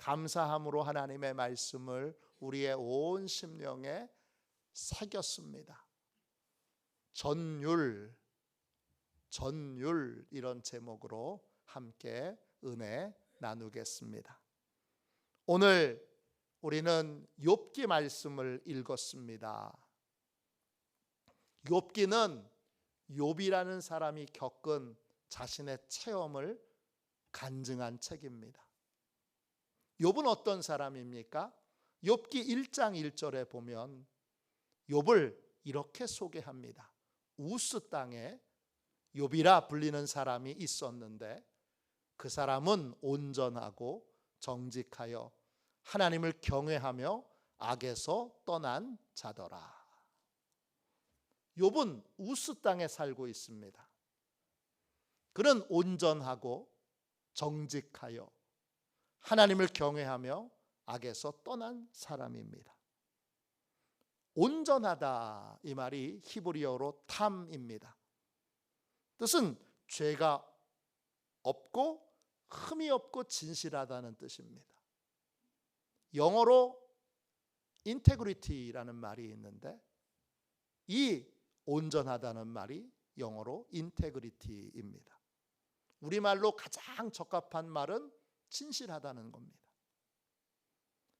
감사함으로 하나님의 말씀을 우리의 온 심령에 새겼습니다. 전율 이런 제목으로 함께 은혜 나누겠습니다. 오늘 우리는 욥기 말씀을 읽었습니다. 욥기는 욥이라는 사람이 겪은 자신의 체험을 간증한 책입니다. 욥은 어떤 사람입니까? 욥기 1장 1절에 보면 욥을 이렇게 소개합니다. 우스 땅에 욥이라 불리는 사람이 있었는데 그 사람은 온전하고 정직하여 하나님을 경외하며 악에서 떠난 자더라. 욥은 우스 땅에 살고 있습니다. 그는 온전하고 정직하여 하나님을 경외하며 악에서 떠난 사람입니다. 온전하다, 이 말이 히브리어로 탐입니다. 뜻은 죄가 없고 흠이 없고 진실하다는 뜻입니다. 영어로 인테그리티라는 말이 있는데 이 온전하다는 말이 영어로 인테그리티입니다. 우리말로 가장 적합한 말은 진실하다는 겁니다.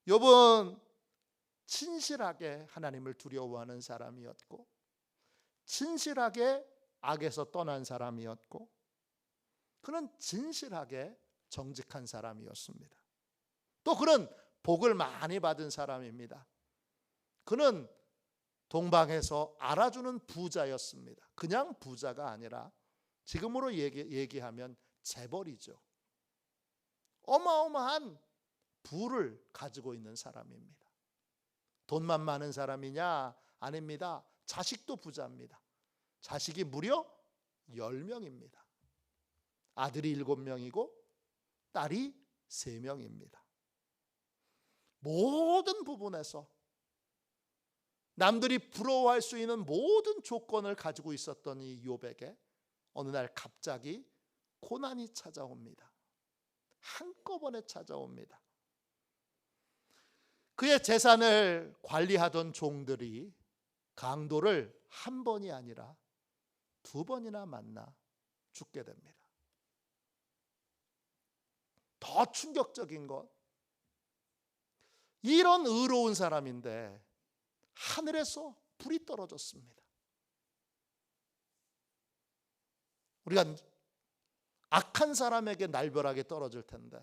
욥은 진실하게 하나님을 두려워하는 사람이었고 진실하게 악에서 떠난 사람이었고 그는 진실하게 정직한 사람이었습니다. 또 그는 복을 많이 받은 사람입니다. 그는 동방에서 알아주는 부자였습니다. 그냥 부자가 아니라 지금으로 얘기하면 재벌이죠. 어마어마한 부를 가지고 있는 사람입니다. 돈만 많은 사람이냐? 아닙니다. 자식도 부자입니다. 자식이 무려 10명입니다. 아들이 7명이고 딸이 3명입니다. 모든 부분에서 남들이 부러워할 수 있는 모든 조건을 가지고 있었던 이 욥에게 어느 날 갑자기 고난이 찾아옵니다. 한꺼번에 찾아옵니다. 그의 재산을 관리하던 종들이 강도를 한 번이 아니라 2번이나 만나 죽게 됩니다. 더 충격적인 것, 이런 의로운 사람인데 하늘에서 불이 떨어졌습니다. 우리가 악한 사람에게 날벼락이 떨어질 텐데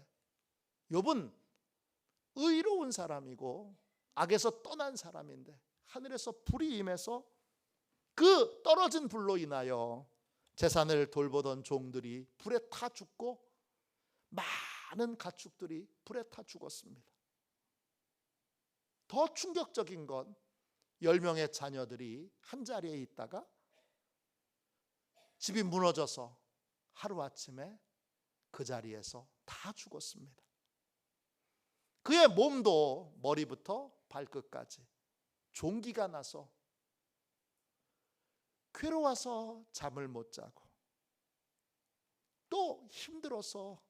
욥은 의로운 사람이고 악에서 떠난 사람인데 하늘에서 불이 임해서 그 떨어진 불로 인하여 재산을 돌보던 종들이 불에 타 죽고 많은 가축들이 불에 타 죽었습니다. 더 충격적인 건 10명의 자녀들이 한자리에 있다가 집이 무너져서 하루아침에 그 자리에서 다 죽었습니다. 그의 몸도 머리부터 발끝까지 종기가 나서 괴로워서 잠을 못 자고 또 힘들어서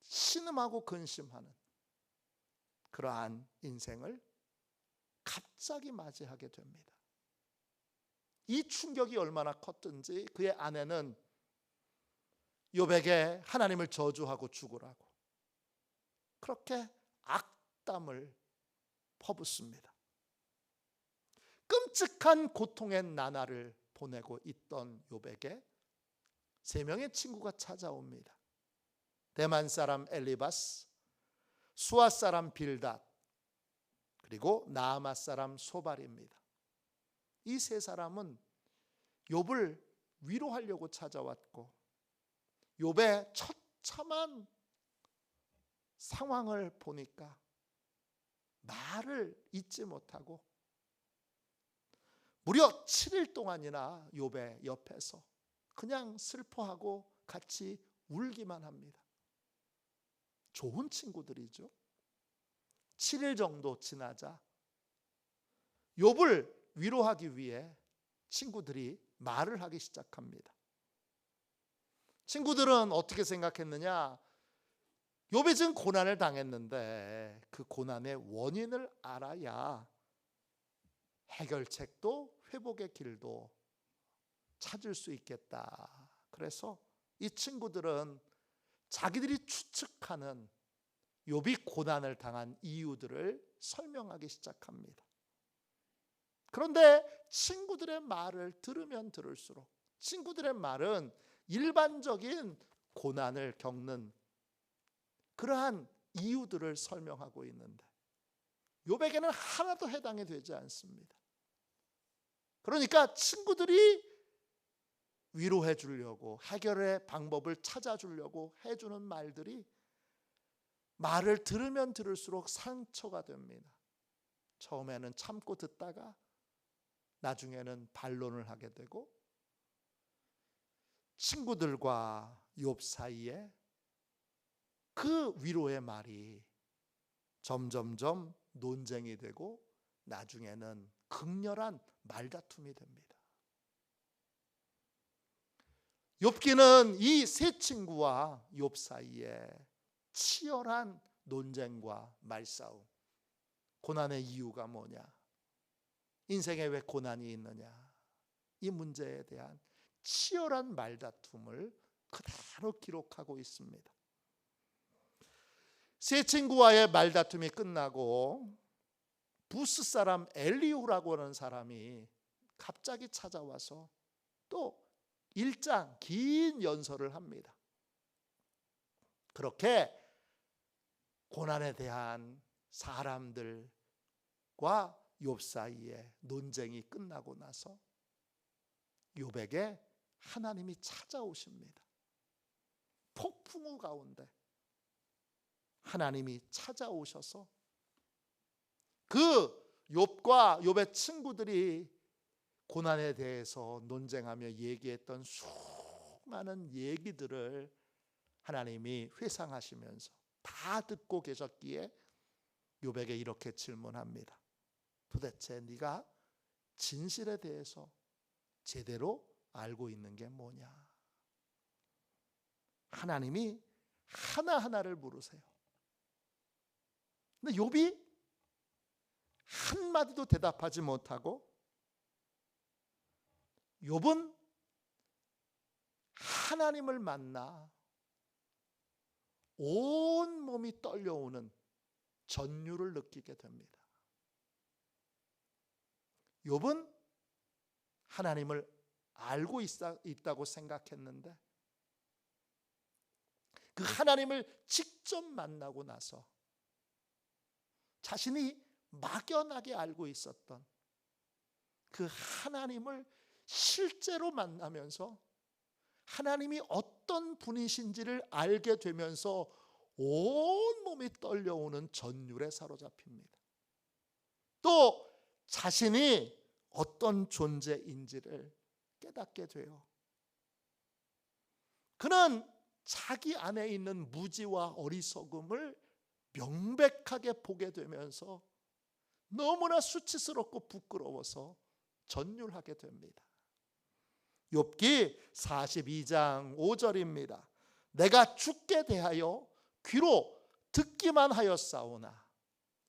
신음하고 근심하는 그러한 인생을 갑자기 맞이하게 됩니다. 이 충격이 얼마나 컸든지 그의 아내는 욥에게 하나님을 저주하고 죽으라고 그렇게 악담을 퍼붓습니다. 끔찍한 고통의 나날을 보내고 있던 욥에게 3명의 친구가 찾아옵니다. 대만 사람 엘리바스, 수아 사람 빌닷, 그리고 나아마 사람 소발입니다. 이 3사람은 욥을 위로하려고 찾아왔고 욥의 처참한 상황을 보니까 말을 잇지 못하고 무려 7일 동안이나 욥의 옆에서 그냥 슬퍼하고 같이 울기만 합니다. 좋은 친구들이죠. 7일 정도 지나자 욥을 위로하기 위해 친구들이 말을 하기 시작합니다. 친구들은 어떻게 생각했느냐? 욥이 지금 고난을 당했는데 그 고난의 원인을 알아야 해결책도 회복의 길도 찾을 수 있겠다. 그래서 이 친구들은 자기들이 추측하는 욥이 고난을 당한 이유들을 설명하기 시작합니다. 그런데 친구들의 말을 들으면 들을수록 친구들의 말은 일반적인 고난을 겪는 그러한 이유들을 설명하고 있는데 욥에게는 하나도 해당이 되지 않습니다. 그러니까 친구들이 위로해 주려고 해결의 방법을 찾아주려고 해주는 말들이 말을 들으면 들을수록 상처가 됩니다. 처음에는 참고 듣다가 나중에는 반론을 하게 되고 친구들과 욥 사이에 그 위로의 말이 점점점 논쟁이 되고 나중에는 극렬한 말다툼이 됩니다. 욥기는 이 세 친구와 욥 사이에 치열한 논쟁과 말싸움, 고난의 이유가 뭐냐, 인생에 왜 고난이 있느냐, 이 문제에 대한 치열한 말다툼을 그대로 기록하고 있습니다. 세 친구와의 말다툼이 끝나고 부스 사람 엘리후라고 하는 사람이 갑자기 찾아와서 또 일장 긴 연설을 합니다. 그렇게 고난에 대한 사람들과 욥 사이에 논쟁이 끝나고 나서 욥에게 하나님이 찾아오십니다. 폭풍우 가운데 하나님이 찾아오셔서 그 욥과 욥의 친구들이 고난에 대해서 논쟁하며 얘기했던 수많은 얘기들을 하나님이 회상하시면서 다 듣고 계셨기에 욥에게 이렇게 질문합니다. 도대체 네가 진실에 대해서 제대로 알고 있는 게 뭐냐? 하나님이 하나하나를 물으세요. 근데 욥이 한마디도 대답하지 못하고 욥은 하나님을 만나 온 몸이 떨려오는 전율을 느끼게 됩니다. 욥은 하나님을 알고 있다고 생각했는데 그 하나님을 직접 만나고 나서 자신이 막연하게 알고 있었던 그 하나님을 실제로 만나면서 하나님이 어떤 분이신지를 알게 되면서 온몸이 떨려오는 전율에 사로잡힙니다. 또 자신이 어떤 존재인지를 깨닫게 돼요. 그는 자기 안에 있는 무지와 어리석음을 명백하게 보게 되면서 너무나 수치스럽고 부끄러워서 전율하게 됩니다. 욥기 42장 5절입니다. 내가 주께 대하여 귀로 듣기만 하였사오나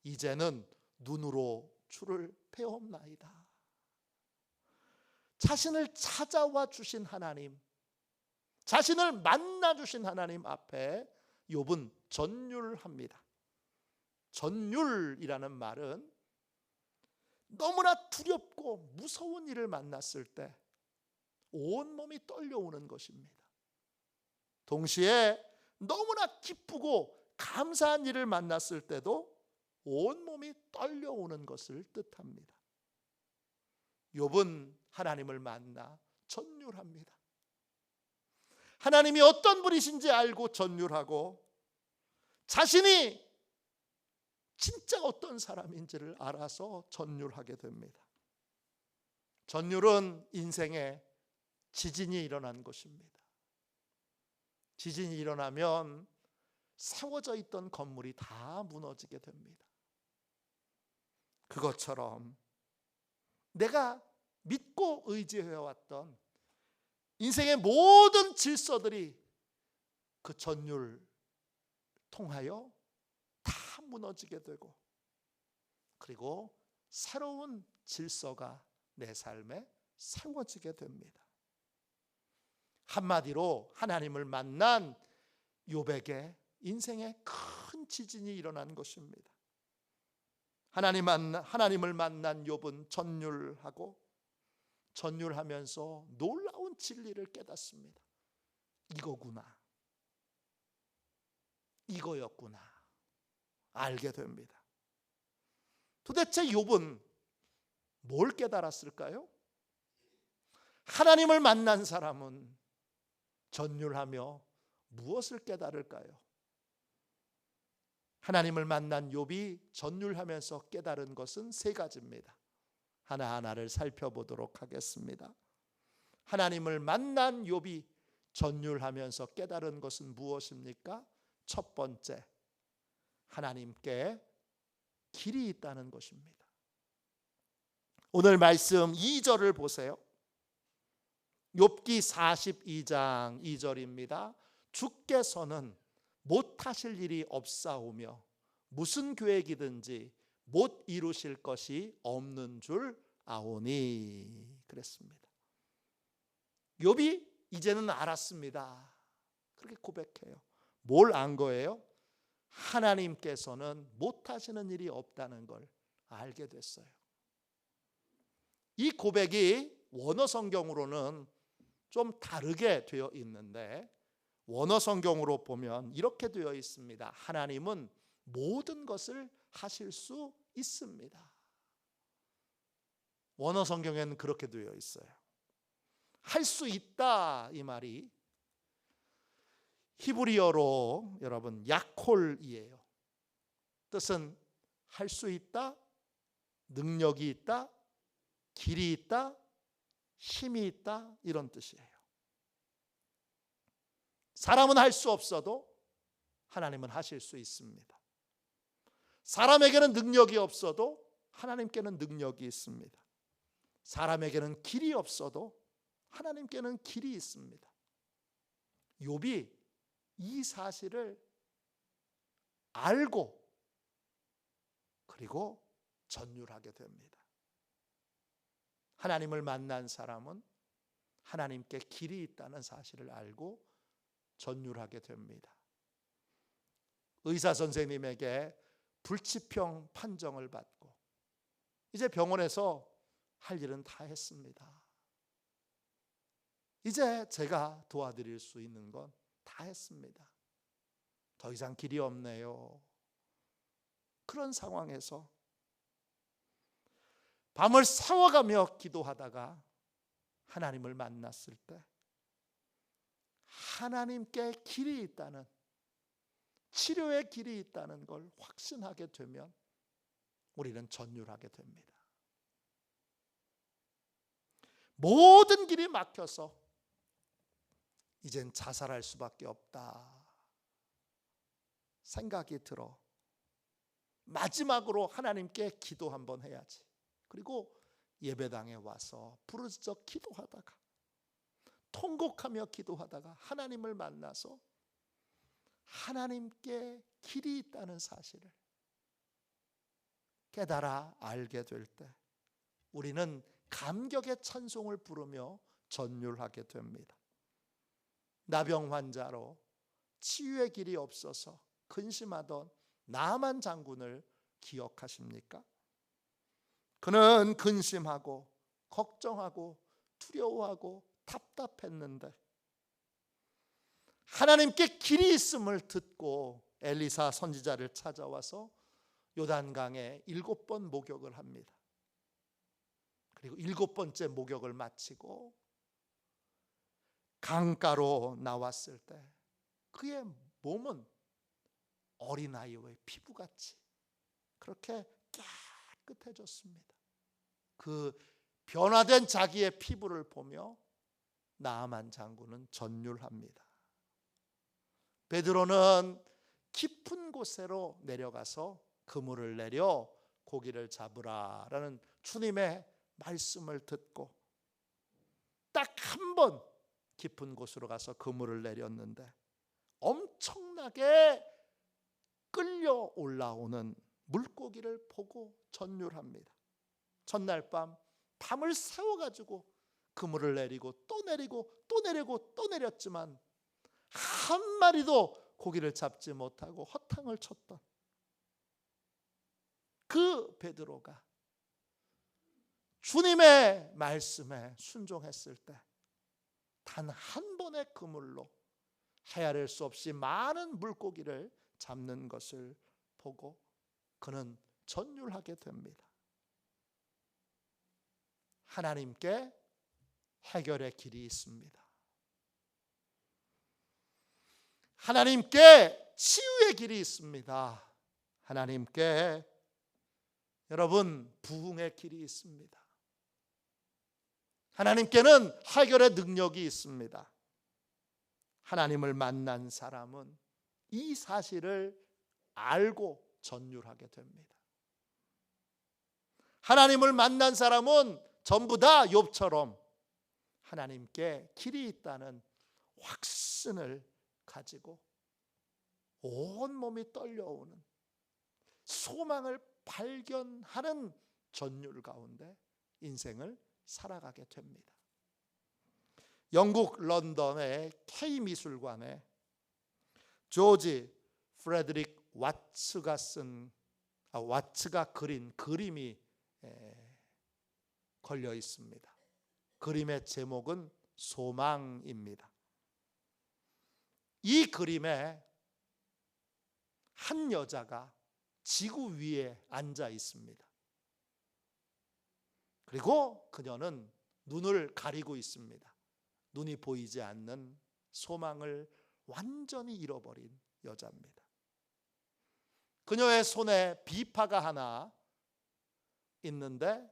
이제는 눈으로 주를 배옵나이다. 자신을 찾아와 주신 하나님, 자신을 만나 주신 하나님 앞에 욥은 전율합니다. 전율이라는 말은 너무나 두렵고 무서운 일을 만났을 때 온몸이 떨려오는 것입니다. 동시에 너무나 기쁘고 감사한 일을 만났을 때도 온몸이 떨려오는 것을 뜻합니다. 욥은 하나님을 만나 전율합니다. 하나님이 어떤 분이신지 알고 전율하고 자신이 진짜 어떤 사람인지를 알아서 전율하게 됩니다. 전율은 인생에 지진이 일어난 것입니다. 지진이 일어나면 세워져 있던 건물이 다 무너지게 됩니다. 그것처럼 내가 믿고 의지해왔던 인생의 모든 질서들이 그 전율 통하여 다 무너지게 되고, 그리고 새로운 질서가 내 삶에 세워지게 됩니다. 한마디로 하나님을 만난 욥에게 인생에 큰 지진이 일어난 것입니다. 하나님을 만난 욥은 전율하면서 놀라운 진리를 깨닫습니다. 이거구나, 이거였구나 알게 됩니다. 도대체 욥은 뭘 깨달았을까요? 하나님을 만난 사람은 전율하며 무엇을 깨달을까요? 하나님을 만난 욥이 전율하면서 깨달은 것은 세 가지입니다. 하나하나를 살펴보도록 하겠습니다. 하나님을 만난 욥이 전율하면서 깨달은 것은 무엇입니까? 첫 번째, 하나님께 길이 있다는 것입니다. 오늘 말씀 2절을 보세요. 욥기 42장 2절입니다. 주께서는 못하실 일이 없사오며 무슨 계획이든지 못 이루실 것이 없는 줄 아오니 그랬습니다. 욥이 이제는 알았습니다. 그렇게 고백해요. 뭘 안 거예요? 하나님께서는 못하시는 일이 없다는 걸 알게 됐어요. 이 고백이 원어 성경으로는 좀 다르게 되어 있는데, 원어 성경으로 보면 이렇게 되어 있습니다. 하나님은 모든 것을 하실 수 있습니다. 원어 성경에는 그렇게 되어 있어요. 할 수 있다 이 말이 히브리어로 여러분 야콜이에요. 뜻은 할 수 있다, 능력이 있다, 길이 있다, 힘이 있다 이런 뜻이에요. 사람은 할 수 없어도 하나님은 하실 수 있습니다. 사람에게는 능력이 없어도 하나님께는 능력이 있습니다. 사람에게는 길이 없어도 하나님께는 길이 있습니다. 욥이 이 사실을 알고 그리고 전율하게 됩니다. 하나님을 만난 사람은 하나님께 길이 있다는 사실을 알고 전율하게 됩니다. 의사 선생님에게 불치병 판정을 받고 이제 병원에서 할 일은 다 했습니다. 이제 제가 도와드릴 수 있는 건 다 했습니다. 더 이상 길이 없네요. 그런 상황에서 밤을 새워가며 기도하다가 하나님을 만났을 때 하나님께 길이 있다는, 치료의 길이 있다는 걸 확신하게 되면 우리는 전율하게 됩니다. 모든 길이 막혀서 이젠 자살할 수밖에 없다 생각이 들어 마지막으로 하나님께 기도 한번 해야지. 그리고 예배당에 와서 부르짖어 기도하다가 통곡하며 기도하다가 하나님을 만나서 하나님께 길이 있다는 사실을 깨달아 알게 될 때 우리는 감격의 찬송을 부르며 전율하게 됩니다. 나병 환자로 치유의 길이 없어서 근심하던 나만 장군을 기억하십니까? 그는 근심하고 걱정하고 두려워하고 답답했는데 하나님께 길이 있음을 듣고 엘리사 선지자를 찾아와서 요단강에 7번 목욕을 합니다. 그리고 7번째 목욕을 마치고 강가로 나왔을 때 그의 몸은 어린아이의 피부같이 그렇게 깨끗해졌습니다. 그 변화된 자기의 피부를 보며 나아만 장군은 전율합니다. 베드로는 깊은 곳으로 내려가서 그물을 내려 고기를 잡으라라는 주님의 말씀을 듣고 딱 한 번 깊은 곳으로 가서 그물을 내렸는데 엄청나게 떨려 올라오는 물고기를 보고 전율합니다. 전날 밤 밤을 새워가지고 그물을 내리고 또 내리고 또 내리고 또 내렸지만 한 마리도 고기를 잡지 못하고 허탕을 쳤던 그 베드로가 주님의 말씀에 순종했을 때 단 한 번의 그물로 헤아릴 수 없이 많은 물고기를 잡는 것을 보고 그는 전율하게 됩니다. 하나님께 해결의 길이 있습니다. 하나님께 치유의 길이 있습니다. 하나님께 여러분 부흥의 길이 있습니다. 하나님께는 해결의 능력이 있습니다. 하나님을 만난 사람은 이 사실을 알고 전율하게 됩니다. 하나님을 만난 사람은 전부 다 욥처럼 하나님께 길이 있다는 확신을 가지고 온몸이 떨려오는 소망을 발견하는 전율 가운데 인생을 살아가게 됩니다. 영국 런던의 K미술관에 조지 프레드릭 와츠가 그린 그림이 걸려 있습니다. 그림의 제목은 소망입니다. 이 그림에 한 여자가 지구 위에 앉아 있습니다. 그리고 그녀는 눈을 가리고 있습니다. 눈이 보이지 않는 소망을 완전히 잃어버린 여자입니다. 그녀의 손에 비파가 하나 있는데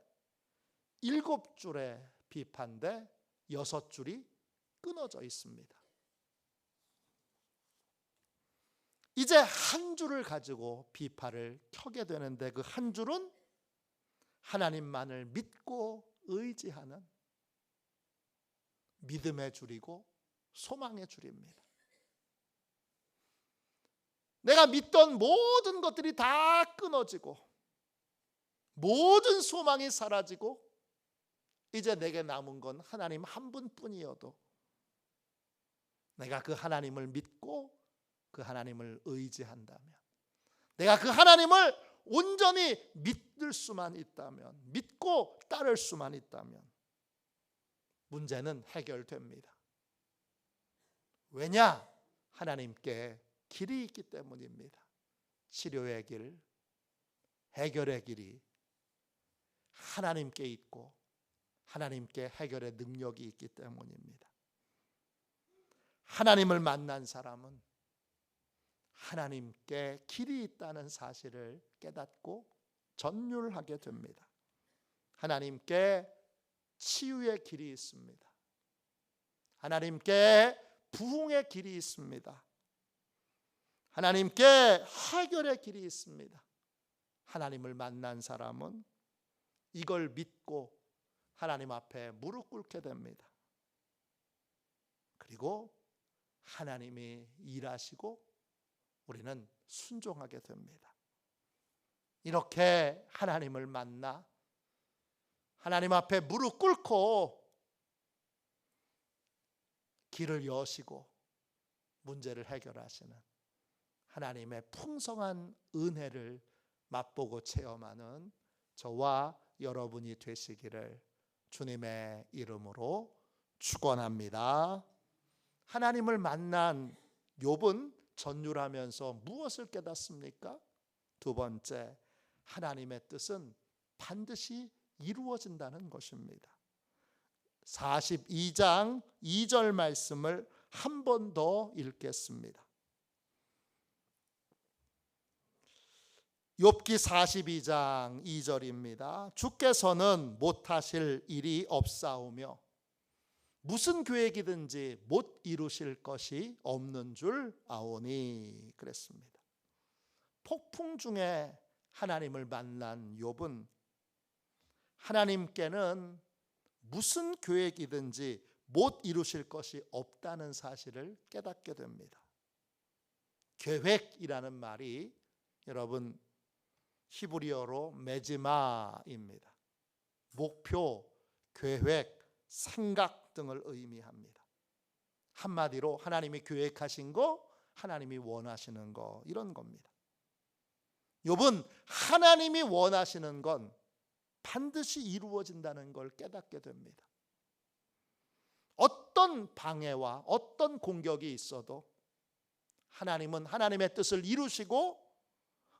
7줄의 비파인데 6줄이 끊어져 있습니다. 이제 한 줄을 가지고 비파를 켜게 되는데 그 한 줄은 하나님만을 믿고 의지하는 믿음의 줄이고 소망의 줄입니다. 내가 믿던 모든 것들이 다 끊어지고 모든 소망이 사라지고 이제 내게 남은 건 하나님 한 분뿐이어도 내가 그 하나님을 믿고 그 하나님을 의지한다면, 내가 그 하나님을 온전히 믿을 수만 있다면, 믿고 따를 수만 있다면 문제는 해결됩니다. 왜냐? 하나님께 길이 있기 때문입니다. 치료의 길, 해결의 길이 하나님께 있고 하나님께 해결의 능력이 있기 때문입니다. 하나님을 만난 사람은 하나님께 길이 있다는 사실을 깨닫고 전율하게 됩니다. 하나님께 치유의 길이 있습니다. 하나님께 부흥의 길이 있습니다. 하나님께 해결의 길이 있습니다. 하나님을 만난 사람은 이걸 믿고 하나님 앞에 무릎 꿇게 됩니다. 그리고 하나님이 일하시고 우리는 순종하게 됩니다. 이렇게 하나님을 만나 하나님 앞에 무릎 꿇고 길을 여시고 문제를 해결하시는 하나님의 풍성한 은혜를 맛보고 체험하는 저와 여러분이 되시기를 주님의 이름으로 축원합니다. 하나님을 만난 욥은 전율하면서 무엇을 깨닫습니까? 두 번째, 하나님의 뜻은 반드시 이루어진다는 것입니다. 42장 2절 말씀을 한 번 더 읽겠습니다. 욥기 42장 2절입니다. 주께서는 못하실 일이 없사오며 무슨 계획이든지 못 이루실 것이 없는 줄 아오니 그랬습니다. 폭풍 중에 하나님을 만난 욥은 하나님께는 무슨 계획이든지 못 이루실 것이 없다는 사실을 깨닫게 됩니다. 계획이라는 말이 여러분, 히브리어로 메지마입니다. 목표, 계획, 생각 등을 의미합니다. 한마디로 하나님이 계획하신 거, 하나님이 원하시는 거, 이런 겁니다. 욥은 하나님이 원하시는 건 반드시 이루어진다는 걸 깨닫게 됩니다. 어떤 방해와 어떤 공격이 있어도 하나님은 하나님의 뜻을 이루시고,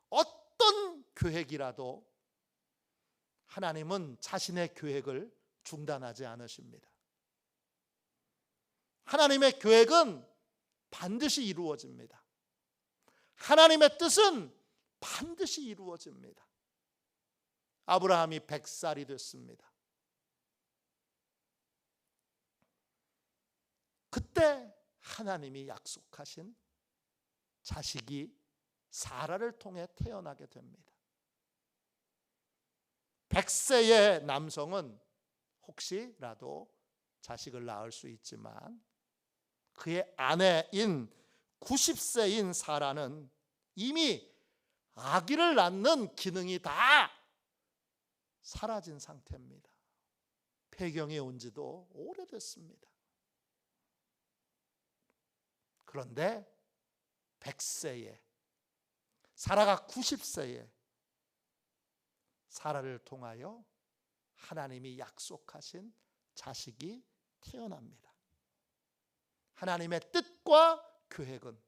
어떤 계획이라도 하나님은 자신의 계획을 중단하지 않으십니다. 하나님의 계획은 반드시 이루어집니다. 하나님의 뜻은 반드시 이루어집니다. 아브라함이 100살이 됐습니다. 그때 하나님이 약속하신 자식이 사라를 통해 태어나게 됩니다. 100세의 남성은 혹시라도 자식을 낳을 수 있지만 그의 아내인 90세인 사라는 이미 아기를 낳는 기능이 다 사라진 상태입니다. 폐경이 온 지도 오래됐습니다. 그런데 100세에, 사라가 90세에 사라를 통하여 하나님이 약속하신 자식이 태어납니다. 하나님의 뜻과 계획은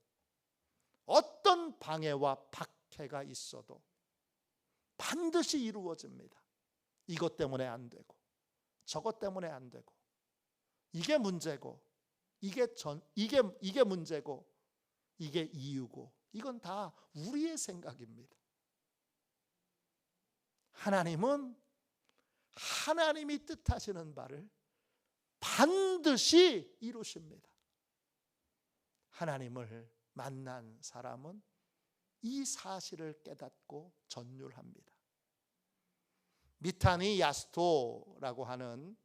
어떤 방해와 박해가 있어도 반드시 이루어집니다. 이것 때문에 안 되고 저것 때문에 안 되고, 이게 문제고 이게 문제고 이게 이유고, 이건 다 우리의 생각입니다. 하나님은 하나님이 뜻하시는 바를 반드시 이루십니다. 하나님을 만난 사람은 이 사실을 깨닫고 전율합니다. 미타니 야스토라고 하는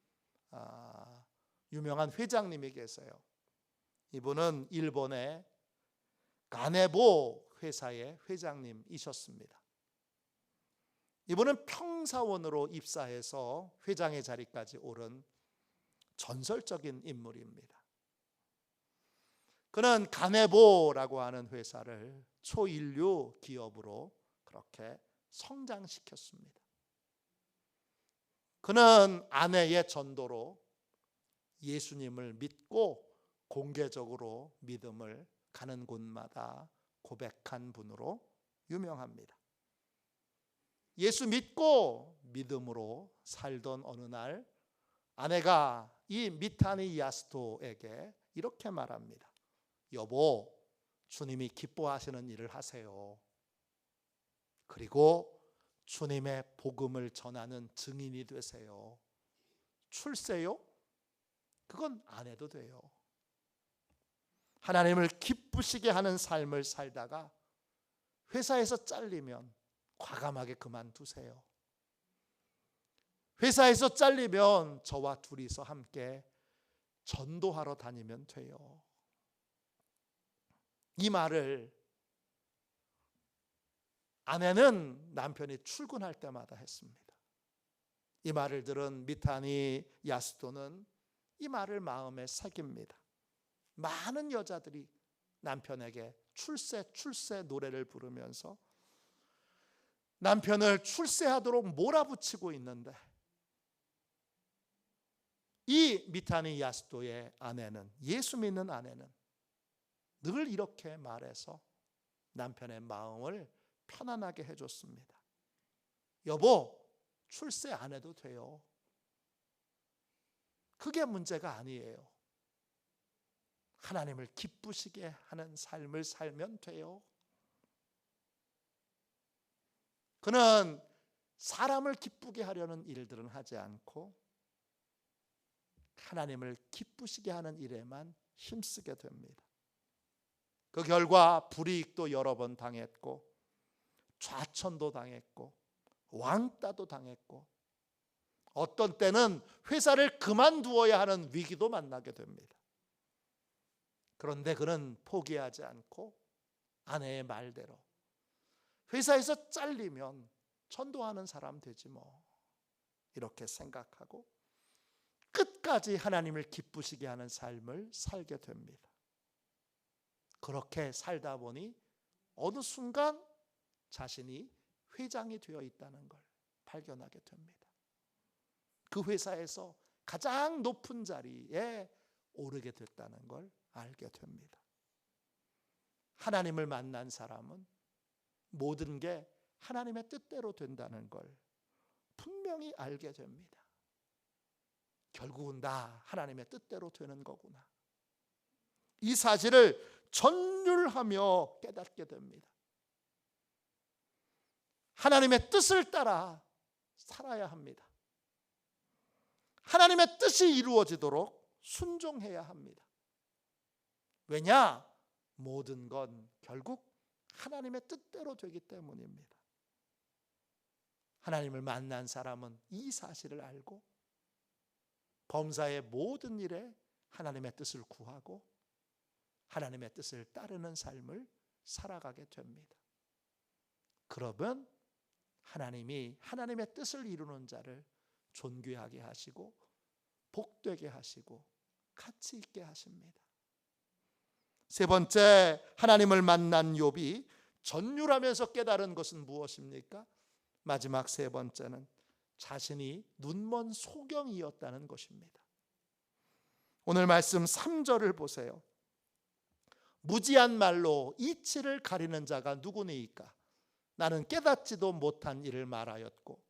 유명한 회장님이 계세요. 이분은 일본의 가네보 회사의 회장님이셨습니다. 이분은 평사원으로 입사해서 회장의 자리까지 오른 전설적인 인물입니다. 그는 가네보라고 하는 회사를 초인류 기업으로 그렇게 성장시켰습니다. 그는 아내의 전도로 예수님을 믿고 공개적으로 믿음을 가는 곳마다 고백한 분으로 유명합니다. 예수 믿고 믿음으로 살던 어느 날 아내가 이 미타니 야스토에게 이렇게 말합니다. 여보, 주님이 기뻐하시는 일을 하세요. 그리고 주님의 복음을 전하는 증인이 되세요. 출세요? 그건 안 해도 돼요. 하나님을 기쁘시게 하는 삶을 살다가 회사에서 잘리면 과감하게 그만두세요. 회사에서 잘리면 저와 둘이서 함께 전도하러 다니면 돼요. 이 말을 아내는 남편이 출근할 때마다 했습니다. 이 말을 들은 미타니 야스토는 이 말을 마음에 새깁니다. 많은 여자들이 남편에게 출세 노래를 부르면서 남편을 출세하도록 몰아붙이고 있는데, 이 미타니 야스토의 아내는, 예수 믿는 아내는 늘 이렇게 말해서 남편의 마음을 편안하게 해줬습니다. 여보, 출세 안 해도 돼요. 그게 문제가 아니에요. 하나님을 기쁘시게 하는 삶을 살면 돼요. 그는 사람을 기쁘게 하려는 일들은 하지 않고 하나님을 기쁘시게 하는 일에만 힘쓰게 됩니다. 그 결과 불이익도 여러 번 당했고, 좌천도 당했고, 왕따도 당했고, 어떤 때는 회사를 그만두어야 하는 위기도 만나게 됩니다. 그런데 그는 포기하지 않고 아내의 말대로 회사에서 잘리면 전도하는 사람 되지 뭐, 이렇게 생각하고 끝까지 하나님을 기쁘시게 하는 삶을 살게 됩니다. 그렇게 살다 보니 어느 순간 자신이 회장이 되어 있다는 걸 발견하게 됩니다. 그 회사에서 가장 높은 자리에 오르게 됐다는 걸 알게 됩니다. 하나님을 만난 사람은 모든 게 하나님의 뜻대로 된다는 걸 분명히 알게 됩니다. 결국은 다 하나님의 뜻대로 되는 거구나. 이 사실을 전율하며 깨닫게 됩니다. 하나님의 뜻을 따라 살아야 합니다. 하나님의 뜻이 이루어지도록 순종해야 합니다. 왜냐? 모든 건 결국 하나님의 뜻대로 되기 때문입니다. 하나님을 만난 사람은 이 사실을 알고 범사의 모든 일에 하나님의 뜻을 구하고 하나님의 뜻을 따르는 삶을 살아가게 됩니다. 그러면 하나님이 하나님의 뜻을 이루는 자를 존귀하게 하시고 복되게 하시고 가치 있게 하십니다. 세 번째, 하나님을 만난 욥이 전율하면서 깨달은 것은 무엇입니까? 마지막 세 번째는 자신이 눈먼 소경이었다는 것입니다. 오늘 말씀 3절을 보세요. 무지한 말로 이치를 가리는 자가 누구니이까? 나는 깨닫지도 못한 일을 말하였고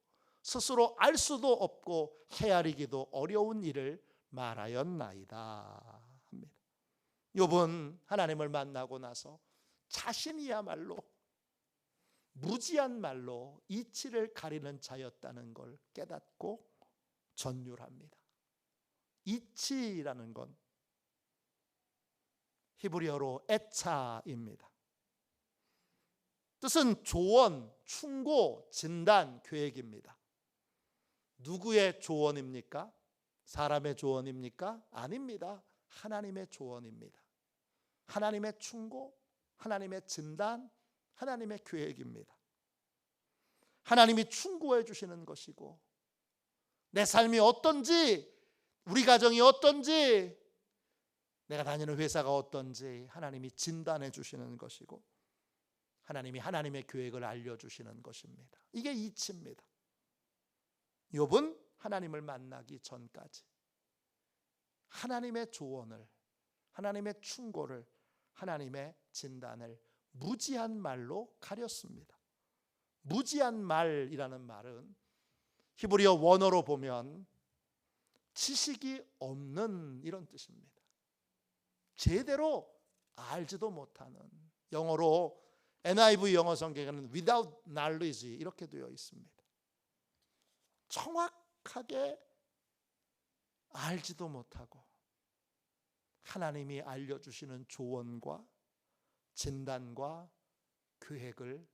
스스로 알 수도 없고 헤아리기도 어려운 일을 말하였나이다 합니다. 욥은 하나님을 만나고 나서 자신이야말로 무지한 말로 이치를 가리는 자였다는 걸 깨닫고 전율합니다. 이치라는 건 히브리어로 에차입니다. 뜻은 조언, 충고, 진단, 계획입니다. 누구의 조언입니까? 사람의 조언입니까? 아닙니다. 하나님의 조언입니다. 하나님의 충고, 하나님의 진단, 하나님의 계획입니다. 하나님이 충고해 주시는 것이고 내 삶이 어떤지, 우리 가정이 어떤지, 내가 다니는 회사가 어떤지 하나님이 진단해 주시는 것이고 하나님이 하나님의 계획을 알려주시는 것입니다. 이게 이치입니다. 욥은 하나님을 만나기 전까지 하나님의 조언을, 하나님의 충고를, 하나님의 진단을 무지한 말로 가렸습니다. 무지한 말이라는 말은 히브리어 원어로 보면 지식이 없는 이런 뜻입니다. 제대로 알지도 못하는, 영어로 NIV 영어 성경에는 without knowledge 이렇게 되어 있습니다. 정확하게 알지도 못하고 하나님이 알려주시는 조언과 진단과 계획을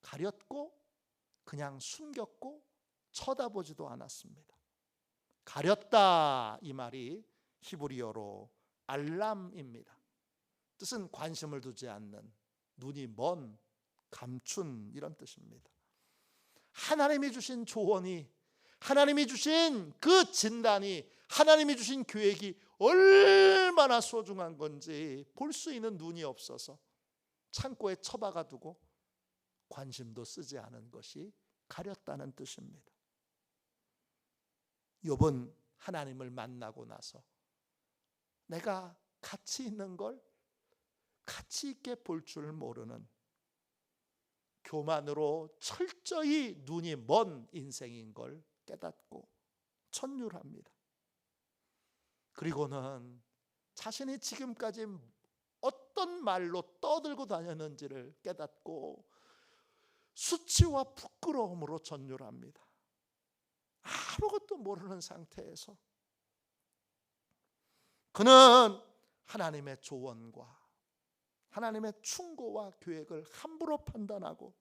가렸고 그냥 숨겼고 쳐다보지도 않았습니다. 가렸다 이 말이 히브리어로 알람입니다. 뜻은 관심을 두지 않는, 눈이 먼, 감춘 이런 뜻입니다. 하나님이 주신 조언이, 하나님이 주신 그 진단이, 하나님이 주신 계획이 얼마나 소중한 건지 볼 수 있는 눈이 없어서 창고에 처박아 두고 관심도 쓰지 않은 것이 가렸다는 뜻입니다. 욥은 하나님을 만나고 나서 내가 가치 있는 걸 가치 있게 볼 줄 모르는 교만으로 철저히 눈이 먼 인생인 걸 깨닫고 천율합니다. 그리고는 자신이 지금까지 어떤 말로 떠들고 다녔는지를 깨닫고 수치와 부끄러움으로 전율합니다. 아무것도 모르는 상태에서 그는 하나님의 조언과 하나님의 충고와 계획을 함부로 판단하고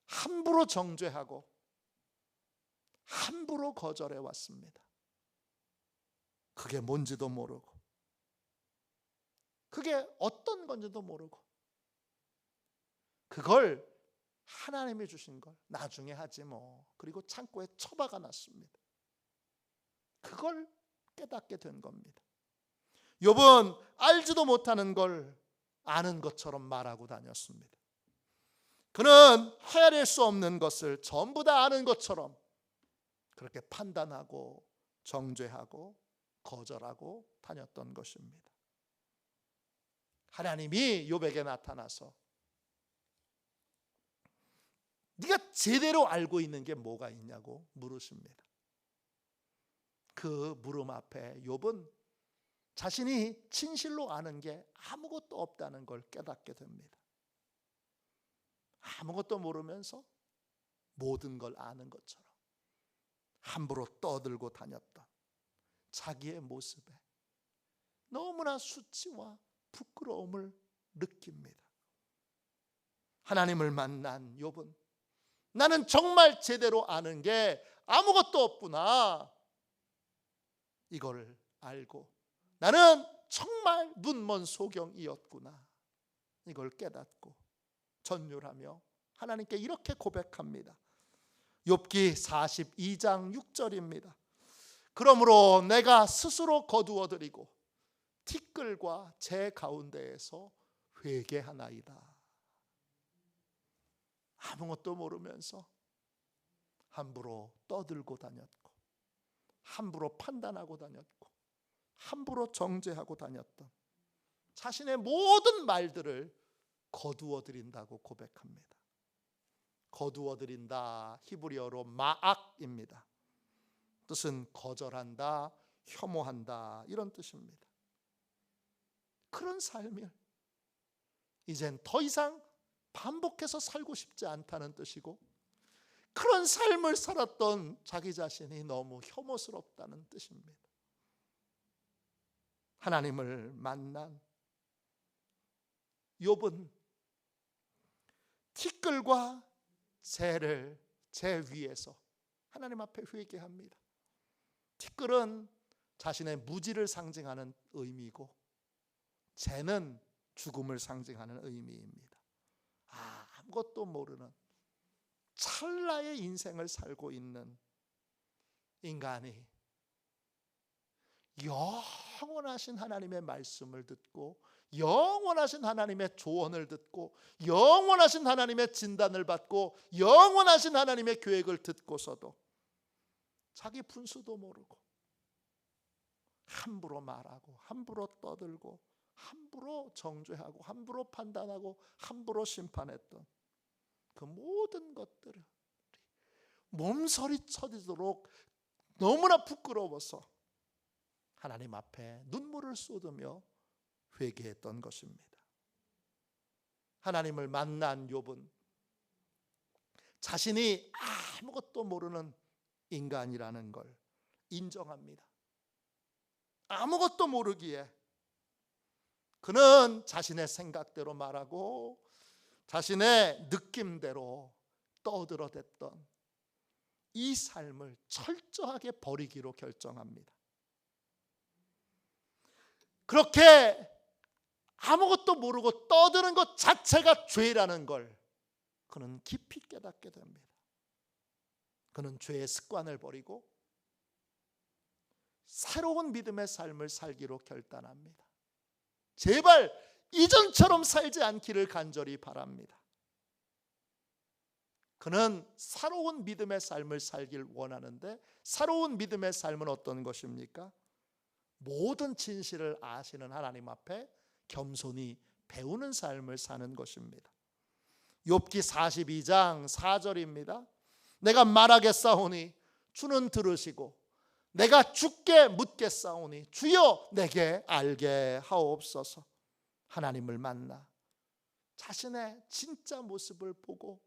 함부로 정죄하고 함부로 거절해 왔습니다. 그게 뭔지도 모르고 그게 어떤 건지도 모르고 그걸 하나님이 주신 걸 나중에 하지 뭐. 그리고 창고에 처박아 놨습니다. 그걸 깨닫게 된 겁니다. 욥은 알지도 못하는 걸 아는 것처럼 말하고 다녔습니다. 그는 헤아릴 수 없는 것을 전부 다 아는 것처럼 그렇게 판단하고 정죄하고 거절하고 다녔던 것입니다. 하나님이 욥에게 나타나서 네가 제대로 알고 있는 게 뭐가 있냐고 물으십니다. 그 물음 앞에 욥은 자신이 진실로 아는 게 아무것도 없다는 걸 깨닫게 됩니다. 아무것도 모르면서 모든 걸 아는 것처럼 함부로 떠들고 다녔던 자기의 모습에 너무나 수치와 부끄러움을 느낍니다. 하나님을 만난 욥은 나는 정말 제대로 아는 게 아무것도 없구나, 이걸 알고 나는 정말 눈먼 소경이었구나, 이걸 깨닫고 전율하며 하나님께 이렇게 고백합니다. 욥기 42장 6절입니다. 그러므로 내가 스스로 거두어드리고 티끌과 제 가운데에서 회개하나이다. 아무것도 모르면서 함부로 떠들고 다녔고 함부로 판단하고 다녔고 함부로 정죄하고 다녔던 자신의 모든 말들을 거두어드린다고 고백합니다. 거두어드린다, 히브리어로 마악입니다. 뜻은 거절한다, 혐오한다, 이런 뜻입니다. 그런 삶을 이젠 더 이상 반복해서 살고 싶지 않다는 뜻이고, 그런 삶을 살았던 자기 자신이 너무 혐오스럽다는 뜻입니다. 하나님을 만난 욥은 티끌과 재 위에서 하나님 앞에 회개합니다. 티끌은 자신의 무지를 상징하는 의미고 재는 죽음을 상징하는 의미입니다. 아무것도 모르는 찰나의 인생을 살고 있는 인간이 영원하신 하나님의 말씀을 듣고 영원하신 하나님의 조언을 듣고 영원하신 하나님의 진단을 받고 영원하신 하나님의 계획을 듣고서도 자기 분수도 모르고 함부로 말하고 함부로 떠들고 함부로 정죄하고 함부로 판단하고 함부로 심판했던 그 모든 것들을 몸서리 쳐지도록 너무나 부끄러워서 하나님 앞에 눈물을 쏟으며 회개했던 것입니다. 하나님을 만난 욥은 자신이 아무것도 모르는 인간이라는 걸 인정합니다. 아무것도 모르기에 그는 자신의 생각대로 말하고 자신의 느낌대로 떠들어댔던 이 삶을 철저하게 버리기로 결정합니다. 그렇게 아무것도 모르고 떠드는 것 자체가 죄라는 걸 그는 깊이 깨닫게 됩니다. 그는 죄의 습관을 버리고 새로운 믿음의 삶을 살기로 결단합니다. 제발 이전처럼 살지 않기를 간절히 바랍니다. 그는 새로운 믿음의 삶을 살길 원하는데 새로운 믿음의 삶은 어떤 것입니까? 모든 진실을 아시는 하나님 앞에 겸손히 배우는 삶을 사는 것입니다. 욥기 42장 4절입니다. 내가 말하겠사오니 주는 들으시고 내가 주께 묻겠사오니 주여 내게 알게 하옵소서. 하나님을 만나 자신의 진짜 모습을 보고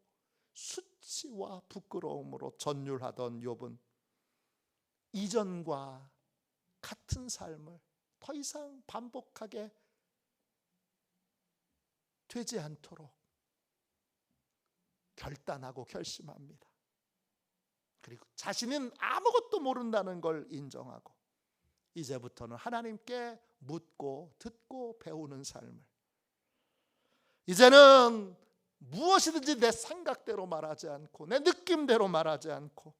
수치와 부끄러움으로 전율하던 욥은 이전과 같은 삶을 더 이상 반복하게 되지 않도록 결단하고 결심합니다. 그리고 자신은 아무것도 모른다는 걸 인정하고 이제부터는 하나님께 묻고 듣고 배우는 삶을, 이제는 무엇이든지 내 생각대로 말하지 않고 내 느낌대로 말하지 않고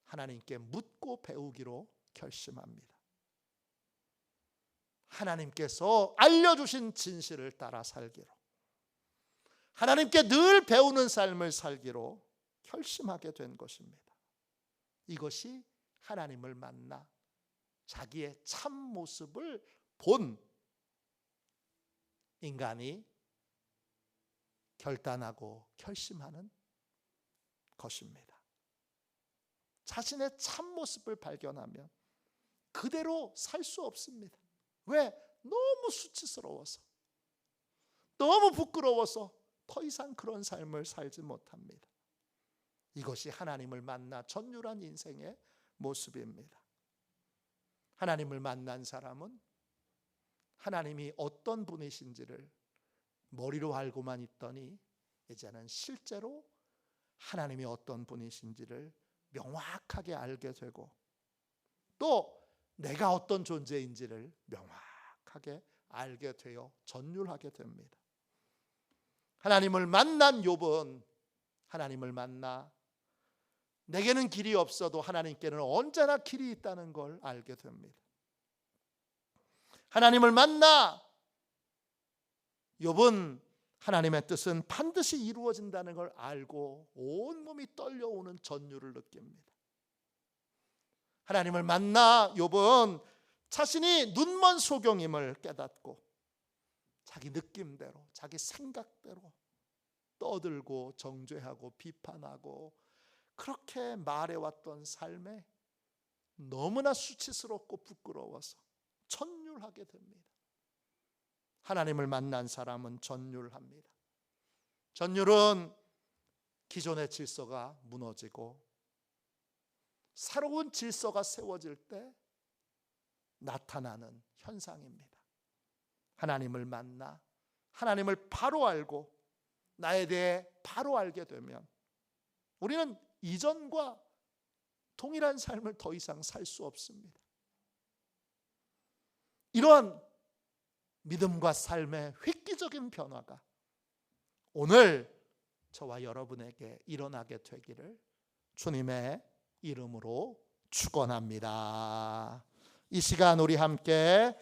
하나님께 묻고 배우기로 결심합니다. 하나님께서 알려주신 진실을 따라 살기로, 하나님께 늘 배우는 삶을 살기로 결심하게 된 것입니다. 이것이 하나님을 만나 자기의 참 모습을 본 인간이 결단하고 결심하는 것입니다. 자신의 참 모습을 발견하면 그대로 살 수 없습니다. 왜? 너무 수치스러워서, 너무 부끄러워서 더 이상 그런 삶을 살지 못합니다. 이것이 하나님을 만나 전율한 인생의 모습입니다. 하나님을 만난 사람은 하나님이 어떤 분이신지를 머리로 알고만 있더니 이제는 실제로 하나님이 어떤 분이신지를 명확하게 알게 되고, 또 내가 어떤 존재인지를 명확하게 알게 되어 전율하게 됩니다. 하나님을 만난 욥은 하나님을 만나 내게는 길이 없어도 하나님께는 언제나 길이 있다는 걸 알게 됩니다. 하나님을 만나 욥은 하나님의 뜻은 반드시 이루어진다는 걸 알고 온몸이 떨려오는 전율을 느낍니다. 하나님을 만나 욥은 자신이 눈먼 소경임을 깨닫고 자기 느낌대로, 자기 생각대로 떠들고 정죄하고 비판하고 그렇게 말해왔던 삶에 너무나 수치스럽고 부끄러워서 전율하게 됩니다. 하나님을 만난 사람은 전율합니다. 전율은 기존의 질서가 무너지고 새로운 질서가 세워질 때 나타나는 현상입니다. 하나님을 만나 하나님을 바로 알고 나에 대해 바로 알게 되면 우리는 이전과 동일한 삶을 더 이상 살 수 없습니다. 이러한 믿음과 삶의 획기적인 변화가 오늘 저와 여러분에게 일어나게 되기를 주님의 이름으로 축원합니다. 이 시간 우리 함께